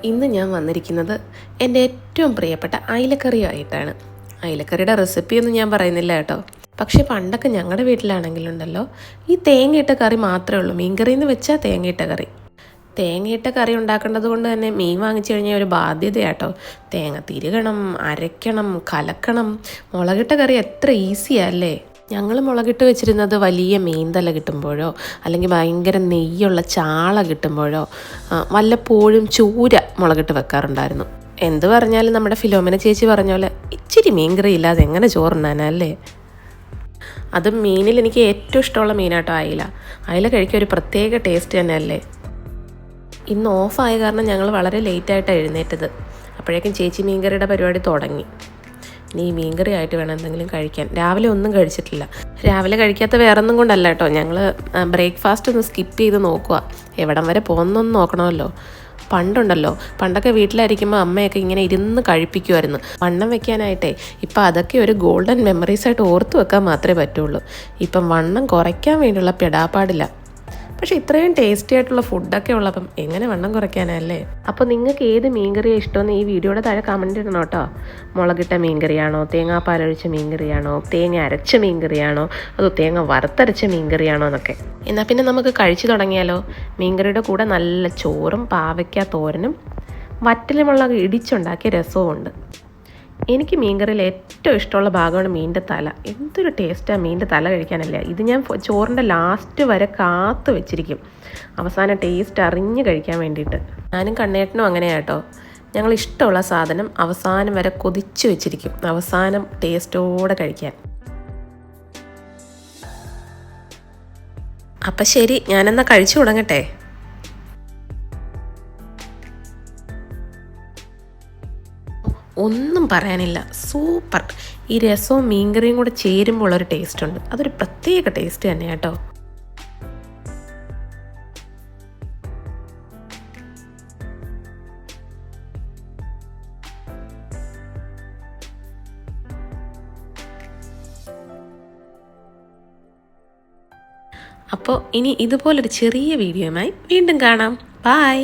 ഇന്ന് ഞാൻ വന്നിരിക്കുന്നത് എൻ്റെ ഏറ്റവും പ്രിയപ്പെട്ട അയിലക്കറിയുമായിട്ടാണ്. അയിലക്കറിയുടെ റെസിപ്പിയൊന്നും ഞാൻ പറയുന്നില്ല കേട്ടോ. പക്ഷേ പണ്ടൊക്കെ ഞങ്ങളുടെ വീട്ടിലാണെങ്കിലുണ്ടല്ലോ, ഈ തേങ്ങയിട്ട കറി മാത്രമേ ഉള്ളൂ. മീൻകറിയെന്ന് വെച്ചാൽ തേങ്ങയിട്ട കറി. തേങ്ങയിട്ട കറി ഉണ്ടാക്കേണ്ടത് കൊണ്ട് തന്നെ മീൻ വാങ്ങിച്ചു കഴിഞ്ഞാൽ ഒരു ബാധ്യതയാട്ടോ. തേങ്ങ തിരുകണം, അരയ്ക്കണം, കലക്കണം. മുളകിട്ട കറി എത്ര ഈസിയല്ലേ. ഞങ്ങൾ മുളകിട്ട് വെച്ചിരുന്നത് വലിയ മീൻതല കിട്ടുമ്പോഴോ അല്ലെങ്കിൽ ഭയങ്കര നെയ്യുള്ള ചാള കിട്ടുമ്പോഴോ വല്ലപ്പോഴും ചൂര മുളകിട്ട് വെക്കാറുണ്ടായിരുന്നു. എന്ത് പറഞ്ഞാലും നമ്മുടെ ഫിലോമിന ചേച്ചി പറഞ്ഞ പോലെ ഇച്ചിരി മീൻകറി ഇല്ലാതെ എങ്ങനെ ചോറുണ്ണാനല്ലേ. അതും മീനിൽ എനിക്ക് ഏറ്റവും ഇഷ്ടമുള്ള മീനാട്ടോ അയില കഴിക്കാൻ ഒരു പ്രത്യേക ടേസ്റ്റ് തന്നെയല്ലേ. ഇന്ന് ഓഫായ കാരണം ഞങ്ങൾ വളരെ ലേറ്റായിട്ടാണ് എഴുന്നേറ്റത്. അപ്പോഴേക്കും ചേച്ചി മീൻകറിയുടെ പരിപാടി തുടങ്ങി. നീ മീൻകറി ആയിട്ട് വേണം എന്തെങ്കിലും കഴിക്കാൻ. രാവിലെ ഒന്നും കഴിച്ചിട്ടില്ല. രാവിലെ കഴിക്കാത്ത വേറൊന്നും കൊണ്ടല്ല കേട്ടോ, ഞങ്ങൾ ബ്രേക്ക്ഫാസ്റ്റ് ഒന്ന് സ്കിപ്പ് ചെയ്ത് നോക്കുക. എവിടം വരെ പോകുന്നൊന്നും നോക്കണമല്ലോ. പണ്ടൊക്കെ വീട്ടിലായിരിക്കുമ്പോൾ അമ്മയൊക്കെ ഇങ്ങനെ ഇരുന്ന് കഴിപ്പിക്കുമായിരുന്നു. വണ്ണം വെക്കാനായിട്ടേ. ഇപ്പം അതൊക്കെ ഒരു ഗോൾഡൻ മെമ്മറീസായിട്ട് ഓർത്ത് വെക്കാൻ മാത്രമേ പറ്റുള്ളൂ. ഇപ്പം വണ്ണം കുറയ്ക്കാൻ വേണ്ടിയുള്ള പെടാപ്പാടില്ല. പക്ഷേ ഇത്രയും ടേസ്റ്റി ആയിട്ടുള്ള ഫുഡൊക്കെ ഉള്ളപ്പം എങ്ങനെ വണ്ണം കുറയ്ക്കാനല്ലേ. അപ്പോൾ നിങ്ങൾക്ക് ഏത് മീൻകറിയാണ് ഇഷ്ടമെന്ന് ഈ വീഡിയോയുടെ താഴെ കമൻറ്റ് ഇടണം കേട്ടോ. മുളകിട്ട മീൻകറിയാണോ, തേങ്ങാപ്പാലൊഴിച്ച മീൻകറിയാണോ, തേങ്ങ അരച്ച മീൻകറിയാണോ, അതോ തേങ്ങ വറുത്തരച്ച മീൻകറിയാണോ എന്നൊക്കെ. എന്നാൽ പിന്നെ നമുക്ക് കഴിച്ചു തുടങ്ങിയാലോ. മീൻകറിയുടെ കൂടെ നല്ല ചോറും പാവയ്ക്ക തോരനും വറ്റലുമുളക് ഇടിച്ചുണ്ടാക്കിയ രസവും ഉണ്ട്. എനിക്ക് മീൻകറിയിൽ ഏറ്റവും ഇഷ്ടമുള്ള ഭാഗമാണ് മീനിൻ്റെ തല. എന്തൊരു ടേസ്റ്റാണ് മീനിൻ്റെ തല കഴിക്കാനല്ലേ. ഇത് ഞാൻ ചോറിൻ്റെ ലാസ്റ്റ് വരെ കാത്തു വെച്ചിരിക്കും, അവസാനം ടേസ്റ്റ് അറിഞ്ഞ് കഴിക്കാൻ വേണ്ടിയിട്ട്. ഞാനും കണ്ണേട്ടനും അങ്ങനെയാണ് കേട്ടോ. ഞങ്ങൾ ഇഷ്ടമുള്ള സാധനം അവസാനം വരെ കൊതിച്ച് വെച്ചിരിക്കും, അവസാനം ടേസ്റ്റോടെ കഴിക്കാൻ. അപ്പം ശരി, ഞാനെന്നാൽ കഴിച്ചു തുടങ്ങട്ടെ. ഒന്നും പറയാനില്ല, സൂപ്പർ. ഈ രസവും മീൻകറിയും കൂടെ ചേരുമ്പോൾ ഉള്ളൊരു ടേസ്റ്റ് ഉണ്ട്. അതൊരു പ്രത്യേക ടേസ്റ്റ് തന്നെ കേട്ടോ. അപ്പോൾ ഇനി ഇതുപോലൊരു ചെറിയ വീഡിയോയുമായി വീണ്ടും കാണാം. ബൈ.